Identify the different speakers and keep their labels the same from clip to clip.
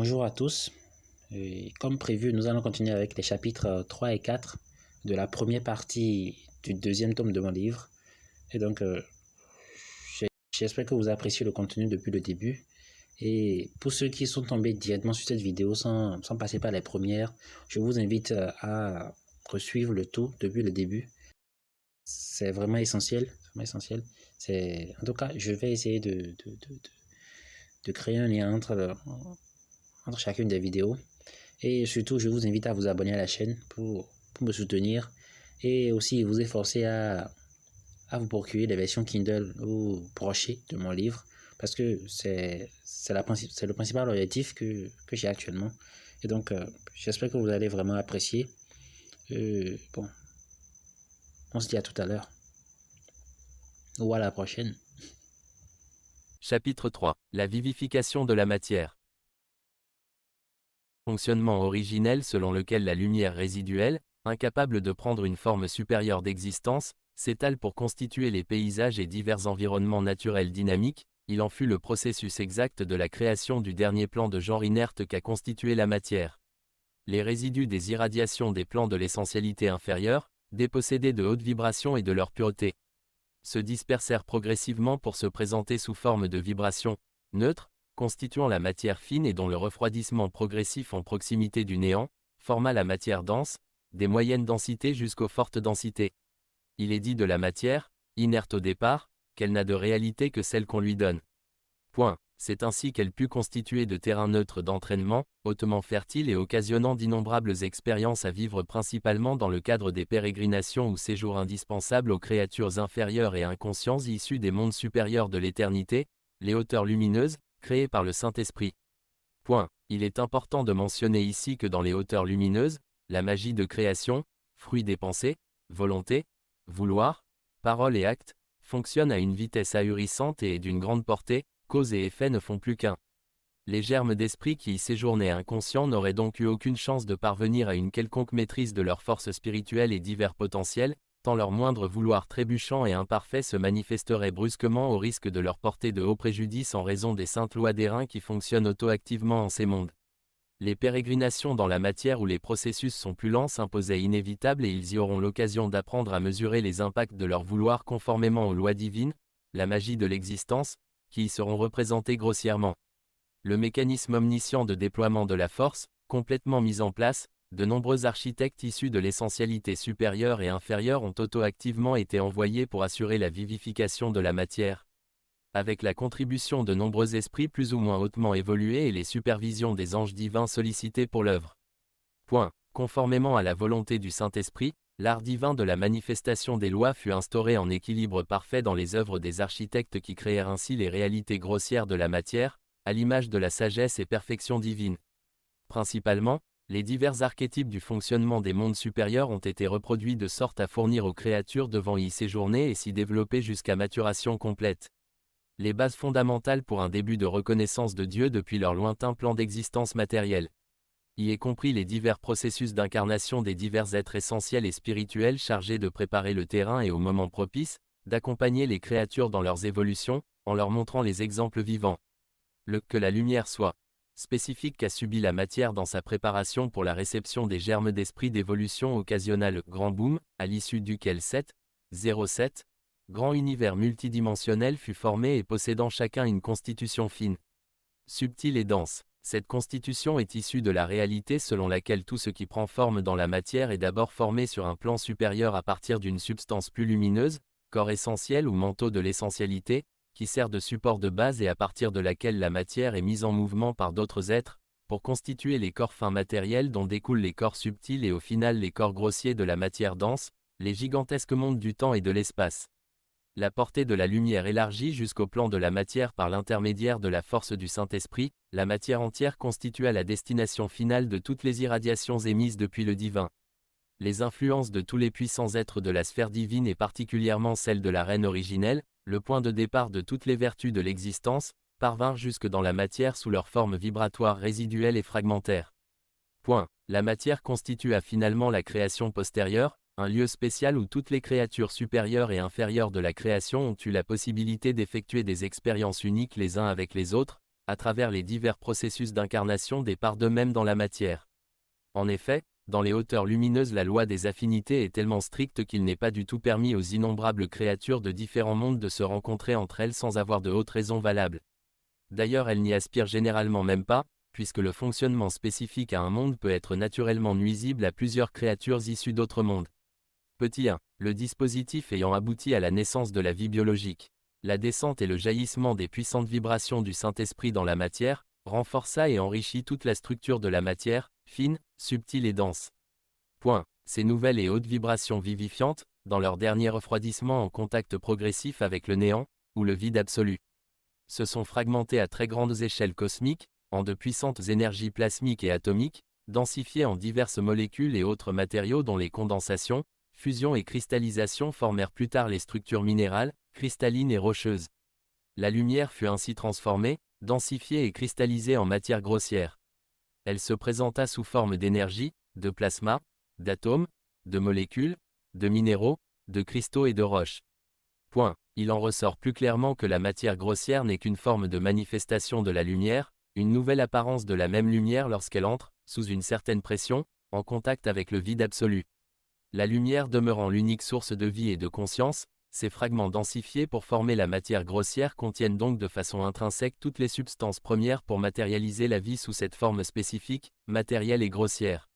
Speaker 1: Bonjour à tous. Et comme prévu, nous allons continuer avec les chapitres 3 et 4 de la première partie du deuxième tome de mon livre. Et donc, j'espère que vous appréciez le contenu depuis le début. Et pour ceux qui sont tombés directement sur cette vidéo sans passer par les premières, je vous invite à suivre le tout depuis le début. C'est vraiment essentiel. En tout cas, je vais essayer de créer un lien entre chacune des vidéos. Et surtout, je vous invite à vous abonner à la chaîne pour me soutenir et aussi vous efforcer à vous procurer les versions Kindle ou brochées de mon livre parce que c'est le principal objectif que j'ai actuellement. Et donc, j'espère que vous allez vraiment apprécier. Bon, on se dit à tout à l'heure ou à la prochaine.
Speaker 2: Chapitre 3. La vivification de la matière. Fonctionnement originel selon lequel la lumière résiduelle, incapable de prendre une forme supérieure d'existence, s'étale pour constituer les paysages et divers environnements naturels dynamiques. Il en fut le processus exact de la création du dernier plan de genre inerte qu'a constitué la matière. Les résidus des irradiations des plans de l'essentialité inférieure, dépossédés de hautes vibrations et de leur pureté, se dispersèrent progressivement pour se présenter sous forme de vibrations neutres, constituant la matière fine et dont le refroidissement progressif en proximité du néant, forma la matière dense, des moyennes densités jusqu'aux fortes densités. Il est dit de la matière, inerte au départ, qu'elle n'a de réalité que celle qu'on lui donne. Point. C'est ainsi qu'elle put constituer de terrains neutres d'entraînement, hautement fertiles et occasionnant d'innombrables expériences à vivre principalement dans le cadre des pérégrinations ou séjours indispensables aux créatures inférieures et inconscientes issues des mondes supérieurs de l'éternité, les hauteurs lumineuses, créées par le Saint-Esprit. Point. Il est important de mentionner ici que dans les hauteurs lumineuses, la magie de création, fruit des pensées, volonté, vouloir, parole et acte, fonctionne à une vitesse ahurissante et d'une grande portée. Cause et effet ne font plus qu'un. Les germes d'esprit qui y séjournaient inconscients n'auraient donc eu aucune chance de parvenir à une quelconque maîtrise de leurs forces spirituelles et divers potentiels, tant leur moindre vouloir trébuchant et imparfait se manifesterait brusquement au risque de leur porter de hauts préjudices en raison des saintes lois d'airain qui fonctionnent auto-activement en ces mondes. Les pérégrinations dans la matière où les processus sont plus lents s'imposaient inévitables et ils y auront l'occasion d'apprendre à mesurer les impacts de leur vouloir conformément aux lois divines, la magie de l'existence, qui y seront représentés grossièrement. Le mécanisme omniscient de déploiement de la force, complètement mis en place, de nombreux architectes issus de l'essentialité supérieure et inférieure ont auto-activement été envoyés pour assurer la vivification de la matière. Avec la contribution de nombreux esprits plus ou moins hautement évolués et les supervisions des anges divins sollicités pour l'œuvre. Point. Conformément à la volonté du Saint-Esprit, l'art divin de la manifestation des lois fut instauré en équilibre parfait dans les œuvres des architectes qui créèrent ainsi les réalités grossières de la matière, à l'image de la sagesse et perfection divine. Principalement, les divers archétypes du fonctionnement des mondes supérieurs ont été reproduits de sorte à fournir aux créatures devant y séjourner et s'y développer jusqu'à maturation complète. Les bases fondamentales pour un début de reconnaissance de Dieu depuis leur lointain plan d'existence matérielle. Y est compris les divers processus d'incarnation des divers êtres essentiels et spirituels chargés de préparer le terrain et au moment propice, d'accompagner les créatures dans leurs évolutions, en leur montrant les exemples vivants. Que la lumière soit spécifique qu'a subi la matière dans sa préparation pour la réception des germes d'esprit d'évolution occasionna le grand boom, à l'issue duquel 07, grand univers multidimensionnel fut formé et possédant chacun une constitution fine, subtile et dense. Cette constitution est issue de la réalité selon laquelle tout ce qui prend forme dans la matière est d'abord formé sur un plan supérieur à partir d'une substance plus lumineuse, corps essentiel ou manteau de l'essentialité, qui sert de support de base et à partir de laquelle la matière est mise en mouvement par d'autres êtres, pour constituer les corps fins matériels dont découlent les corps subtils et au final les corps grossiers de la matière dense, les gigantesques mondes du temps et de l'espace. La portée de la lumière élargie jusqu'au plan de la matière par l'intermédiaire de la force du Saint-Esprit, la matière entière constitua la destination finale de toutes les irradiations émises depuis le divin. Les influences de tous les puissants êtres de la sphère divine et particulièrement celle de la reine originelle, le point de départ de toutes les vertus de l'existence, parvinrent jusque dans la matière sous leur forme vibratoire résiduelle et fragmentaire. Point. La matière constitua finalement la création postérieure, un lieu spécial où toutes les créatures supérieures et inférieures de la création ont eu la possibilité d'effectuer des expériences uniques les uns avec les autres, à travers les divers processus d'incarnation des parts d'eux-mêmes dans la matière. En effet, dans les hauteurs lumineuses, la loi des affinités est tellement stricte qu'il n'est pas du tout permis aux innombrables créatures de différents mondes de se rencontrer entre elles sans avoir de hautes raisons valables. D'ailleurs, elles n'y aspirent généralement même pas, puisque le fonctionnement spécifique à un monde peut être naturellement nuisible à plusieurs créatures issues d'autres mondes. Petit 1. Le dispositif ayant abouti à la naissance de la vie biologique. La descente et le jaillissement des puissantes vibrations du Saint-Esprit dans la matière, renforça et enrichit toute la structure de la matière, fine, subtile et dense. Point. Ces nouvelles et hautes vibrations vivifiantes, dans leur dernier refroidissement en contact progressif avec le néant, ou le vide absolu, se sont fragmentées à très grandes échelles cosmiques, en de puissantes énergies plasmiques et atomiques, densifiées en diverses molécules et autres matériaux dont les condensations, fusion et cristallisation formèrent plus tard les structures minérales, cristallines et rocheuses. La lumière fut ainsi transformée, densifiée et cristallisée en matière grossière. Elle se présenta sous forme d'énergie, de plasma, d'atomes, de molécules, de minéraux, de cristaux et de roches. Point. Il en ressort plus clairement que la matière grossière n'est qu'une forme de manifestation de la lumière, une nouvelle apparence de la même lumière lorsqu'elle entre, sous une certaine pression, en contact avec le vide absolu. La lumière demeurant l'unique source de vie et de conscience, ces fragments densifiés pour former la matière grossière contiennent donc de façon intrinsèque toutes les substances premières pour matérialiser la vie sous cette forme spécifique, matérielle et grossière.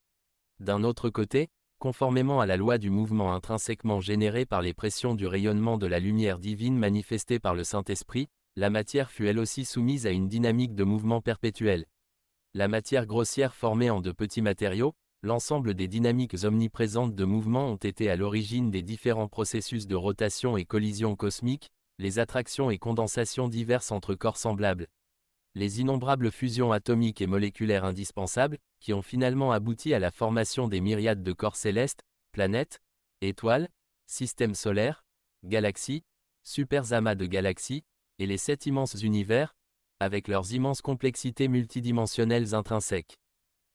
Speaker 2: D'un autre côté, conformément à la loi du mouvement intrinsèquement généré par les pressions du rayonnement de la lumière divine manifestée par le Saint-Esprit, la matière fut elle aussi soumise à une dynamique de mouvement perpétuel. La matière grossière formée en de petits matériaux, l'ensemble des dynamiques omniprésentes de mouvement ont été à l'origine des différents processus de rotation et collision cosmiques, les attractions et condensations diverses entre corps semblables. Les innombrables fusions atomiques et moléculaires indispensables, qui ont finalement abouti à la formation des myriades de corps célestes, planètes, étoiles, systèmes solaires, galaxies, superamas de galaxies, et les 7 immenses univers, avec leurs immenses complexités multidimensionnelles intrinsèques.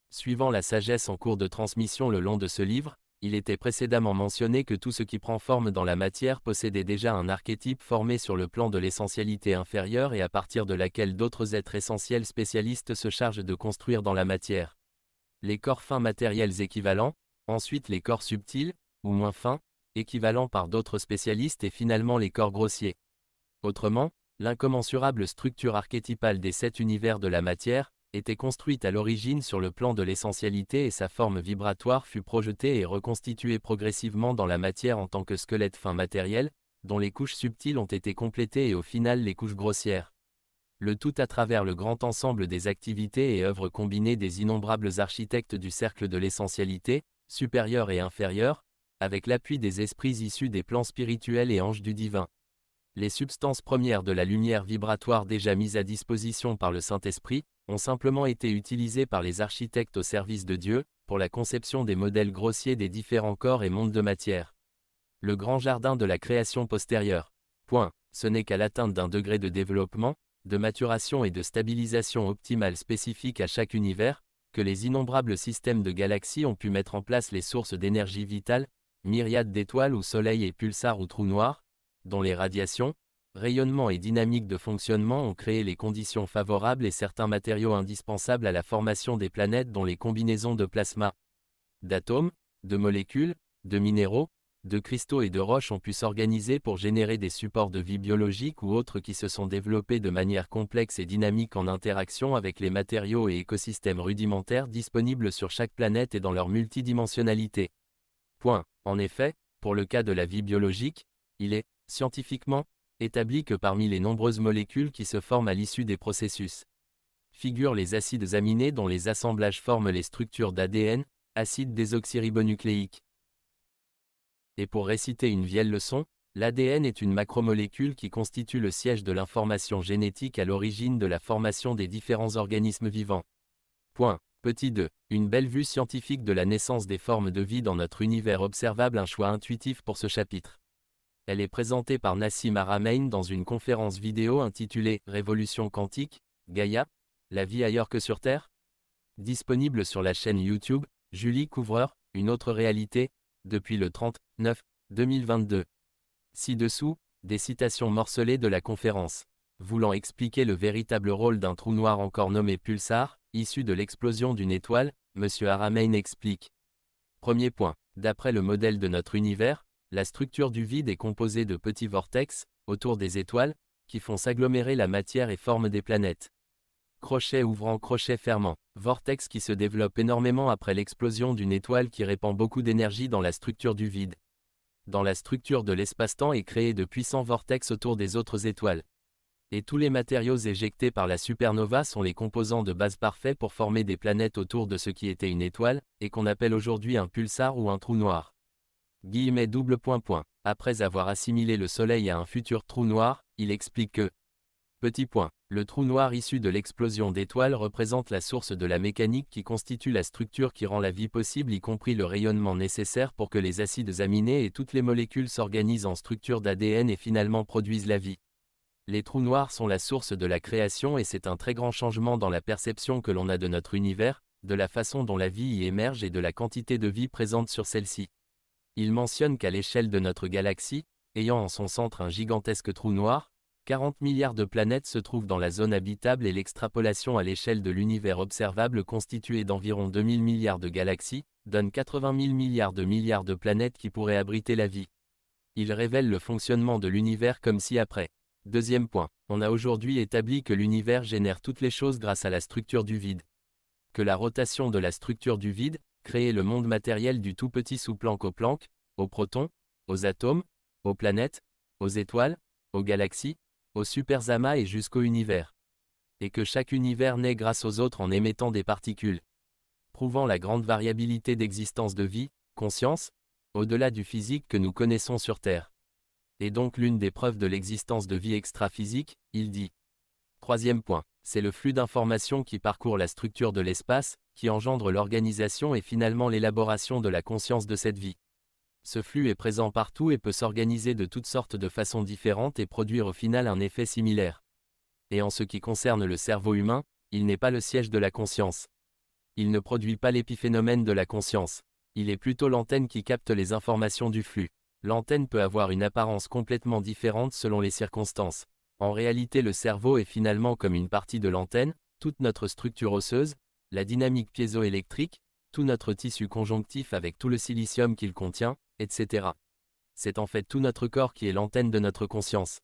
Speaker 2: Suivant la sagesse en cours de transmission le long de ce livre, il était précédemment mentionné que tout ce qui prend forme dans la matière possédait déjà un archétype formé sur le plan de l'essentialité inférieure et à partir de laquelle d'autres êtres essentiels spécialistes se chargent de construire dans la matière. Les corps fins matériels équivalents, ensuite les corps subtils, ou moins fins, équivalents par d'autres spécialistes et finalement les corps grossiers. Autrement, l'incommensurable structure archétypale des 7 univers de la matière, était construite à l'origine sur le plan de l'essentialité et sa forme vibratoire fut projetée et reconstituée progressivement dans la matière en tant que squelette fin matériel, dont les couches subtiles ont été complétées et au final les couches grossières. Le tout à travers le grand ensemble des activités et œuvres combinées des innombrables architectes du cercle de l'essentialité, supérieur et inférieur, avec l'appui des esprits issus des plans spirituels et anges du divin. Les substances premières de la lumière vibratoire déjà mises à disposition par le Saint-Esprit, ont simplement été utilisées par les architectes au service de Dieu, pour la conception des modèles grossiers des différents corps et mondes de matière. Le grand jardin de la création postérieure. Point. Ce n'est qu'à l'atteinte d'un degré de développement, de maturation et de stabilisation optimale spécifique à chaque univers, que les innombrables systèmes de galaxies ont pu mettre en place les sources d'énergie vitale, myriades d'étoiles ou soleils et pulsars ou trous noirs, dont les radiations, rayonnements et dynamiques de fonctionnement ont créé les conditions favorables et certains matériaux indispensables à la formation des planètes dont les combinaisons de plasma, d'atomes, de molécules, de minéraux, de cristaux et de roches ont pu s'organiser pour générer des supports de vie biologique ou autres qui se sont développés de manière complexe et dynamique en interaction avec les matériaux et écosystèmes rudimentaires disponibles sur chaque planète et dans leur multidimensionnalité. Point. En effet, pour le cas de la vie biologique, il est, scientifiquement, établi que parmi les nombreuses molécules qui se forment à l'issue des processus, figurent les acides aminés dont les assemblages forment les structures d'ADN, acide désoxyribonucléique. Et pour réciter une vieille leçon, l'ADN est une macromolécule qui constitue le siège de l'information génétique à l'origine de la formation des différents organismes vivants. Point. Petit 2. Une belle vue scientifique de la naissance des formes de vie dans notre univers observable, un choix intuitif pour ce chapitre. Elle est présentée par Nassim Haramein dans une conférence vidéo intitulée « Révolution quantique, Gaïa, la vie ailleurs que sur Terre ?» Disponible sur la chaîne YouTube, Julie Couvreur, une autre réalité, depuis le 30-9-2022. Ci-dessous, des citations morcelées de la conférence. Voulant expliquer le véritable rôle d'un trou noir encore nommé pulsar, issu de l'explosion d'une étoile, M. Haramein explique. Premier point. D'après le modèle de notre univers, la structure du vide est composée de petits vortex, autour des étoiles, qui font s'agglomérer la matière et forment des planètes. Crochet ouvrant, crochet fermant. Vortex qui se développe énormément après l'explosion d'une étoile qui répand beaucoup d'énergie dans la structure du vide. Dans la structure de l'espace-temps est créé de puissants vortex autour des autres étoiles. Et tous les matériaux éjectés par la supernova sont les composants de base parfaits pour former des planètes autour de ce qui était une étoile, et qu'on appelle aujourd'hui un pulsar ou un trou noir. Double point point. Après avoir assimilé le Soleil à un futur trou noir, il explique que petit point. Le trou noir issu de l'explosion d'étoiles représente la source de la mécanique qui constitue la structure qui rend la vie possible, y compris le rayonnement nécessaire pour que les acides aminés et toutes les molécules s'organisent en structure d'ADN et finalement produisent la vie. Les trous noirs sont la source de la création et c'est un très grand changement dans la perception que l'on a de notre univers, de la façon dont la vie y émerge et de la quantité de vie présente sur celle-ci. Il mentionne qu'à l'échelle de notre galaxie, ayant en son centre un gigantesque trou noir, 40 milliards de planètes se trouvent dans la zone habitable et l'extrapolation à l'échelle de l'univers observable constitué d'environ 2000 milliards de galaxies, donne 80 000 milliards de planètes qui pourraient abriter la vie. Il révèle le fonctionnement de l'univers comme ci-après. Deuxième point, on a aujourd'hui établi que l'univers génère toutes les choses grâce à la structure du vide. Que la rotation de la structure du vide, crée le monde matériel du tout petit sous-Planck au Planck, aux protons, aux atomes, aux planètes, aux étoiles, aux galaxies, aux superamas et jusqu'au univers. Et que chaque univers naît grâce aux autres en émettant des particules. Prouvant la grande variabilité d'existence de vie, conscience, au-delà du physique que nous connaissons sur Terre. Et donc l'une des preuves de l'existence de vie extra-physique, il dit. Troisième point, c'est le flux d'informations qui parcourt la structure de l'espace, qui engendre l'organisation et finalement l'élaboration de la conscience de cette vie. Ce flux est présent partout et peut s'organiser de toutes sortes de façons différentes et produire au final un effet similaire. Et en ce qui concerne le cerveau humain, il n'est pas le siège de la conscience. Il ne produit pas l'épiphénomène de la conscience. Il est plutôt l'antenne qui capte les informations du flux. L'antenne peut avoir une apparence complètement différente selon les circonstances. En réalité, le cerveau est finalement comme une partie de l'antenne, toute notre structure osseuse, la dynamique piézoélectrique, tout notre tissu conjonctif avec tout le silicium qu'il contient, etc. C'est en fait tout notre corps qui est l'antenne de notre conscience.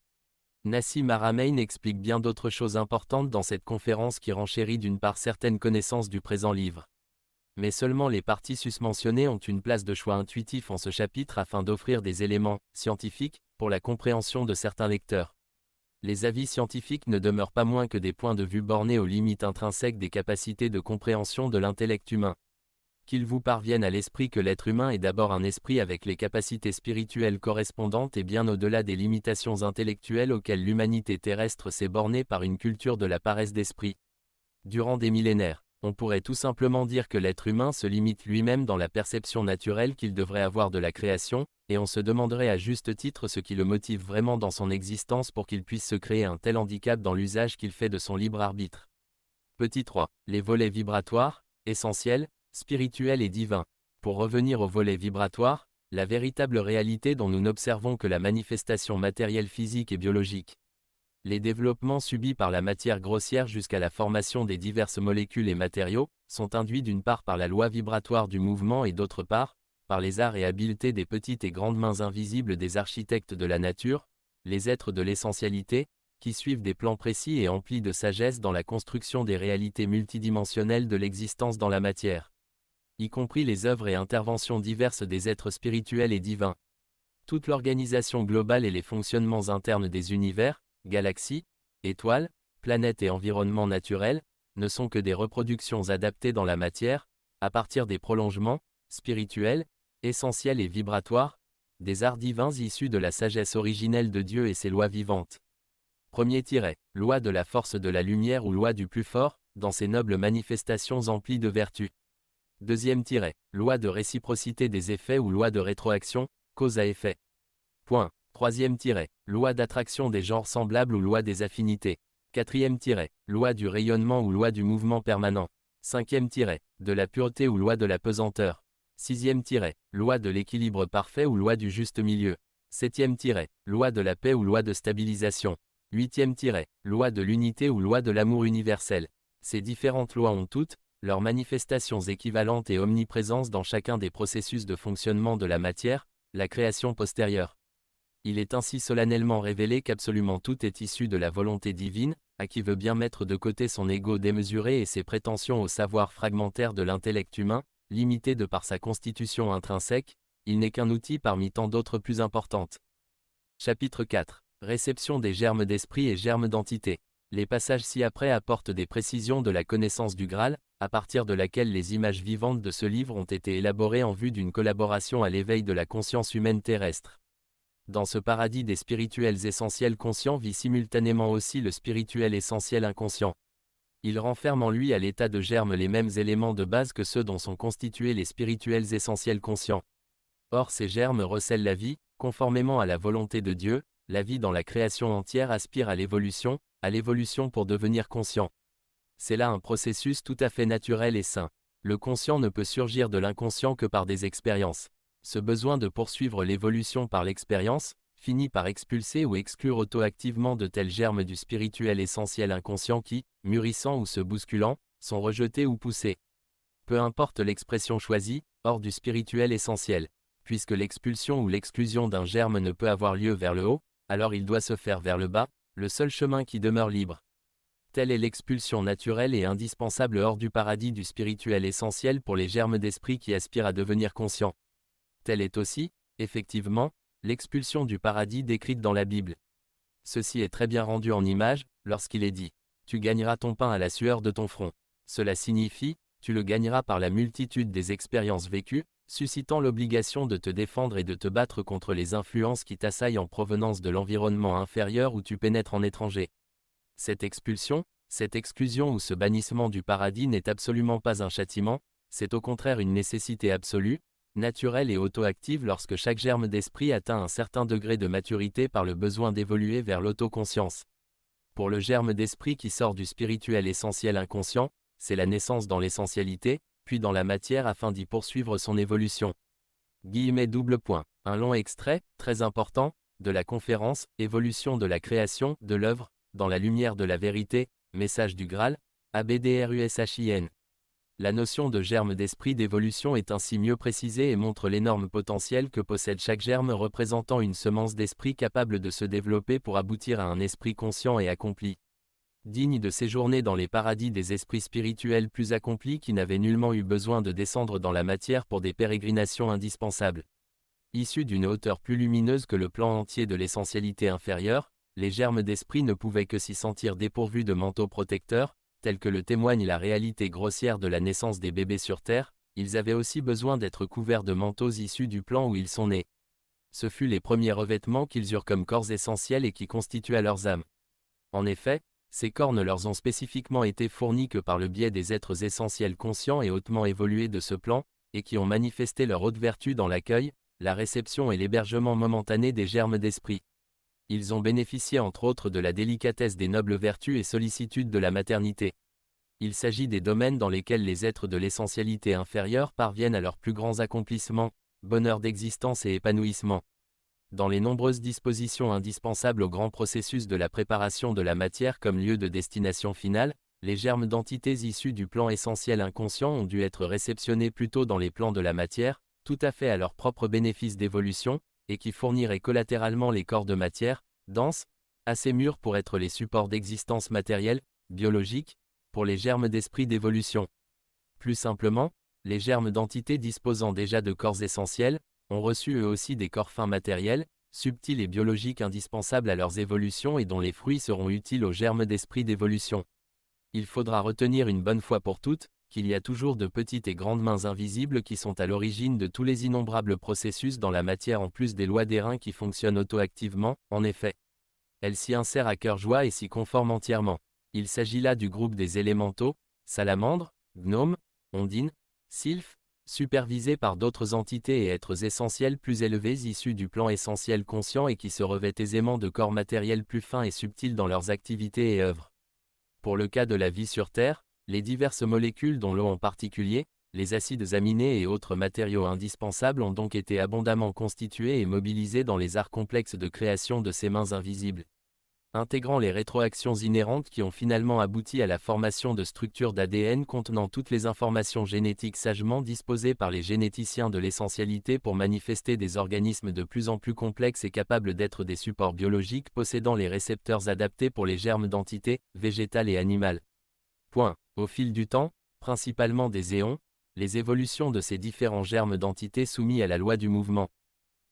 Speaker 2: Nassim Haramein explique bien d'autres choses importantes dans cette conférence qui renchérit d'une part certaines connaissances du présent livre. Mais seulement les parties susmentionnées ont une place de choix intuitif en ce chapitre afin d'offrir des éléments scientifiques pour la compréhension de certains lecteurs. Les avis scientifiques ne demeurent pas moins que des points de vue bornés aux limites intrinsèques des capacités de compréhension de l'intellect humain. Qu'il vous parvienne à l'esprit que l'être humain est d'abord un esprit avec les capacités spirituelles correspondantes et bien au-delà des limitations intellectuelles auxquelles l'humanité terrestre s'est bornée par une culture de la paresse d'esprit. Durant des millénaires, on pourrait tout simplement dire que l'être humain se limite lui-même dans la perception naturelle qu'il devrait avoir de la création, et on se demanderait à juste titre ce qui le motive vraiment dans son existence pour qu'il puisse se créer un tel handicap dans l'usage qu'il fait de son libre arbitre. Petit 3. Les volets vibratoires, essentiels, spirituels et divins. Pour revenir au volet vibratoire, la véritable réalité dont nous n'observons que la manifestation matérielle physique et biologique. Les développements subis par la matière grossière jusqu'à la formation des diverses molécules et matériaux, sont induits d'une part par la loi vibratoire du mouvement et d'autre part, par les arts et habiletés des petites et grandes mains invisibles des architectes de la nature, les êtres de l'essentialité, qui suivent des plans précis et emplis de sagesse dans la construction des réalités multidimensionnelles de l'existence dans la matière. Y compris les œuvres et interventions diverses des êtres spirituels et divins. Toute l'organisation globale et les fonctionnements internes des univers, galaxies, étoiles, planètes et environnements naturels, ne sont que des reproductions adaptées dans la matière, à partir des prolongements, spirituels, essentiels et vibratoires, des arts divins issus de la sagesse originelle de Dieu et ses lois vivantes. Premier tiret, loi de la force de la lumière ou loi du plus fort, dans ses nobles manifestations emplies de vertu. Deuxième tiret, loi de réciprocité des effets ou loi de rétroaction, cause à effet. Point. Troisième tiret, loi d'attraction des genres semblables ou loi des affinités. Quatrième tiret, loi du rayonnement ou loi du mouvement permanent. Cinquième tiret, de la pureté ou loi de la pesanteur. Sixième tiret, loi de l'équilibre parfait ou loi du juste milieu. Septième tiret, loi de la paix ou loi de stabilisation. 8e loi de l'unité ou loi de l'amour universel. Ces différentes lois ont toutes leurs manifestations équivalentes et omniprésence dans chacun des processus de fonctionnement de la matière, la création postérieure. Il est ainsi solennellement révélé qu'absolument tout est issu de la volonté divine, à qui veut bien mettre de côté son ego démesuré et ses prétentions au savoir fragmentaire de l'intellect humain, limité de par sa constitution intrinsèque, il n'est qu'un outil parmi tant d'autres plus importantes. Chapitre 4. Réception des germes d'esprit et germes d'entité. Les passages ci-après apportent des précisions de la connaissance du Graal, à partir de laquelle les images vivantes de ce livre ont été élaborées en vue d'une collaboration à l'éveil de la conscience humaine terrestre. Dans ce paradis des spirituels essentiels conscients vit simultanément aussi le spirituel essentiel inconscient. Il renferme en lui à l'état de germe les mêmes éléments de base que ceux dont sont constitués les spirituels essentiels conscients. Or ces germes recèlent la vie, conformément à la volonté de Dieu, la vie dans la création entière aspire à l'évolution pour devenir conscient. C'est là un processus tout à fait naturel et sain. Le conscient ne peut surgir de l'inconscient que par des expériences. Ce besoin de poursuivre l'évolution par l'expérience, finit par expulser ou exclure auto-activement de tels germes du spirituel essentiel inconscient qui, mûrissant ou se bousculant, sont rejetés ou poussés. Peu importe l'expression choisie, hors du spirituel essentiel. Puisque l'expulsion ou l'exclusion d'un germe ne peut avoir lieu vers le haut, alors il doit se faire vers le bas, le seul chemin qui demeure libre. Telle est l'expulsion naturelle et indispensable hors du paradis du spirituel essentiel pour les germes d'esprit qui aspirent à devenir conscients. Telle est aussi, effectivement, l'expulsion du paradis décrite dans la Bible. Ceci est très bien rendu en image, lorsqu'il est dit « Tu gagneras ton pain à la sueur de ton front ». Cela signifie « Tu le gagneras par la multitude des expériences vécues », suscitant l'obligation de te défendre et de te battre contre les influences qui t'assaillent en provenance de l'environnement inférieur où tu pénètres en étranger. Cette expulsion, cette exclusion ou ce bannissement du paradis n'est absolument pas un châtiment, c'est au contraire une nécessité absolue, naturelle et auto-active lorsque chaque germe d'esprit atteint un certain degré de maturité par le besoin d'évoluer vers l'autoconscience. Pour le germe d'esprit qui sort du spirituel essentiel inconscient, c'est la naissance dans l'essentialité, puis dans la matière afin d'y poursuivre son évolution. Un long extrait, très important, de la conférence « Évolution de la création » de l'œuvre « Dans la lumière de la vérité, message du Graal », ABDRUSHIN. La notion de germe d'esprit d'évolution est ainsi mieux précisée et montre l'énorme potentiel que possède chaque germe représentant une semence d'esprit capable de se développer pour aboutir à un esprit conscient et accompli. Digne de séjourner dans les paradis des esprits spirituels plus accomplis qui n'avaient nullement eu besoin de descendre dans la matière pour des pérégrinations indispensables. Issus d'une hauteur plus lumineuse que le plan entier de l'essentialité inférieure, les germes d'esprit ne pouvaient que s'y sentir dépourvus de manteaux protecteurs, tel que le témoigne la réalité grossière de la naissance des bébés sur Terre, ils avaient aussi besoin d'être couverts de manteaux issus du plan où ils sont nés. Ce fut les premiers revêtements qu'ils eurent comme corps essentiels et qui constituaient leurs âmes. En effet, ces corps ne leur ont spécifiquement été fournis que par le biais des êtres essentiels conscients et hautement évolués de ce plan, et qui ont manifesté leur haute vertu dans l'accueil, la réception et l'hébergement momentané des germes d'esprit. Ils ont bénéficié entre autres de la délicatesse des nobles vertus et sollicitudes de la maternité. Il s'agit des domaines dans lesquels les êtres de l'essentialité inférieure parviennent à leurs plus grands accomplissements, bonheur d'existence et épanouissement. Dans les nombreuses dispositions indispensables au grand processus de la préparation de la matière comme lieu de destination finale, les germes d'entités issus du plan essentiel inconscient ont dû être réceptionnés plutôt dans les plans de la matière, tout à fait à leur propre bénéfice d'évolution, et qui fourniraient collatéralement les corps de matière, dense, assez mûrs pour être les supports d'existence matérielle, biologique, pour les germes d'esprit d'évolution. Plus simplement, les germes d'entités disposant déjà de corps essentiels, ont reçu eux aussi des corps fins matériels, subtils et biologiques indispensables à leurs évolutions et dont les fruits seront utiles aux germes d'esprit d'évolution. Il faudra retenir une bonne fois pour toutes, qu'il y a toujours de petites et grandes mains invisibles qui sont à l'origine de tous les innombrables processus dans la matière en plus des lois des reins qui fonctionnent auto-activement, en effet. Elles s'y insèrent à cœur joie et s'y conforment entièrement. Il s'agit là du groupe des élémentaux, salamandres, gnomes, ondines, sylphes, supervisés par d'autres entités et êtres essentiels plus élevés issus du plan essentiel conscient et qui se revêtent aisément de corps matériels plus fins et subtils dans leurs activités et œuvres. Pour le cas de la vie sur Terre, les diverses molécules dont l'eau en particulier, les acides aminés et autres matériaux indispensables ont donc été abondamment constitués et mobilisés dans les arts complexes de création de ces mains invisibles. intégrant les rétroactions inhérentes qui ont finalement abouti à la formation de structures d'ADN contenant toutes les informations génétiques sagement disposées par les généticiens de l'essentialité pour manifester des organismes de plus en plus complexes et capables d'être des supports biologiques possédant les récepteurs adaptés pour les germes d'entités, végétales et animales. Point. Au fil du temps, principalement des éons, les évolutions de ces différents germes d'entités soumis à la loi du mouvement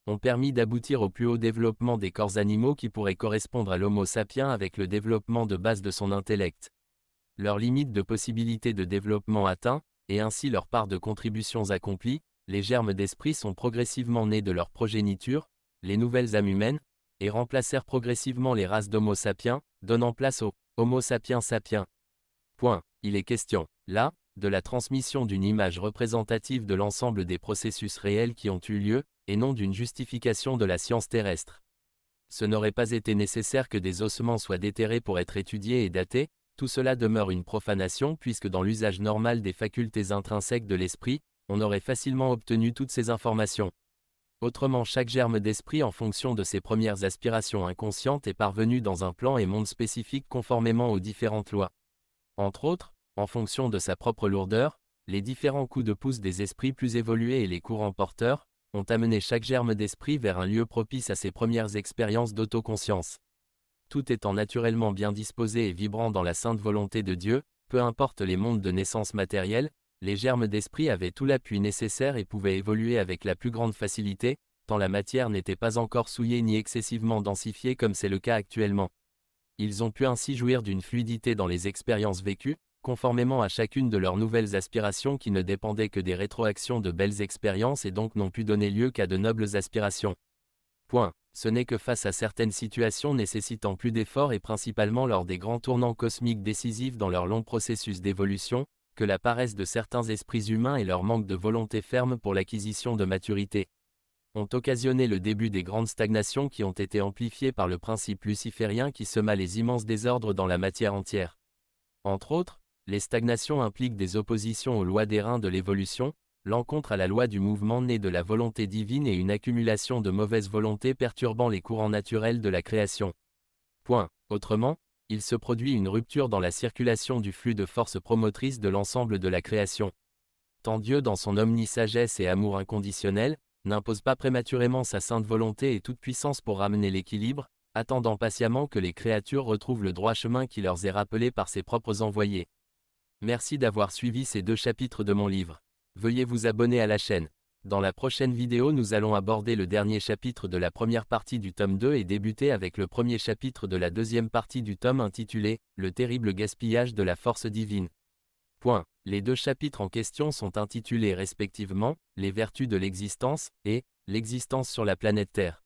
Speaker 2: ont permis d'aboutir au plus haut développement des corps animaux qui pourraient correspondre à l'Homo sapiens avec le développement de base de son intellect. Leurs limites de possibilité de développement atteints, et ainsi leur part de contributions accomplies, les germes d'esprit sont progressivement nés de leur progéniture, les nouvelles âmes humaines, et remplacèrent progressivement les races d'Homo sapiens, donnant place au Homo sapiens sapiens. Point. Il est question, là, de la transmission d'une image représentative de l'ensemble des processus réels qui ont eu lieu, et non d'une justification de la science terrestre. Ce n'aurait pas été nécessaire que des ossements soient déterrés pour être étudiés et datés, tout cela demeure une profanation puisque dans l'usage normal des facultés intrinsèques de l'esprit, on aurait facilement obtenu toutes ces informations. Autrement, chaque germe d'esprit en fonction de ses premières aspirations inconscientes est parvenu dans un plan et monde spécifique conformément aux différentes lois. Entre autres, en fonction de sa propre lourdeur, les différents coups de pouce des esprits plus évolués et les courants porteurs, ont amené chaque germe d'esprit vers un lieu propice à ses premières expériences d'autoconscience. Tout étant naturellement bien disposé et vibrant dans la sainte volonté de Dieu, peu importe les mondes de naissance matérielle, les germes d'esprit avaient tout l'appui nécessaire et pouvaient évoluer avec la plus grande facilité, tant la matière n'était pas encore souillée ni excessivement densifiée comme c'est le cas actuellement. Ils ont pu ainsi jouir d'une fluidité dans les expériences vécues, conformément à chacune de leurs nouvelles aspirations qui ne dépendaient que des rétroactions de belles expériences et donc n'ont pu donner lieu qu'à de nobles aspirations. Point. Ce n'est que face à certaines situations nécessitant plus d'efforts et principalement lors des grands tournants cosmiques décisifs dans leur long processus d'évolution, que la paresse de certains esprits humains et leur manque de volonté ferme pour l'acquisition de maturité ont occasionné le début des grandes stagnations qui ont été amplifiées par le principe luciférien qui sema les immenses désordres dans la matière entière. Entre autres, les stagnations impliquent des oppositions aux lois des reins de l'évolution, l'encontre à la loi du mouvement née de la volonté divine et une accumulation de mauvaise volonté perturbant les courants naturels de la création. Point. Autrement, il se produit une rupture dans la circulation du flux de force promotrice de l'ensemble de la création. Tant Dieu dans son omnisagesse et amour inconditionnel, n'impose pas prématurément sa sainte volonté et toute puissance pour ramener l'équilibre, attendant patiemment que les créatures retrouvent le droit chemin qui leur est rappelé par ses propres envoyés. Merci d'avoir suivi ces 2 chapitres de mon livre. Veuillez vous abonner à la chaîne. Dans la prochaine vidéo, nous allons aborder le dernier chapitre de la première partie du tome 2 et débuter avec le premier chapitre de la deuxième partie du tome intitulé « Le terrible gaspillage de la force divine ». Point. Les 2 chapitres en question sont intitulés respectivement « Les vertus de l'existence » et « L'existence sur la planète Terre ».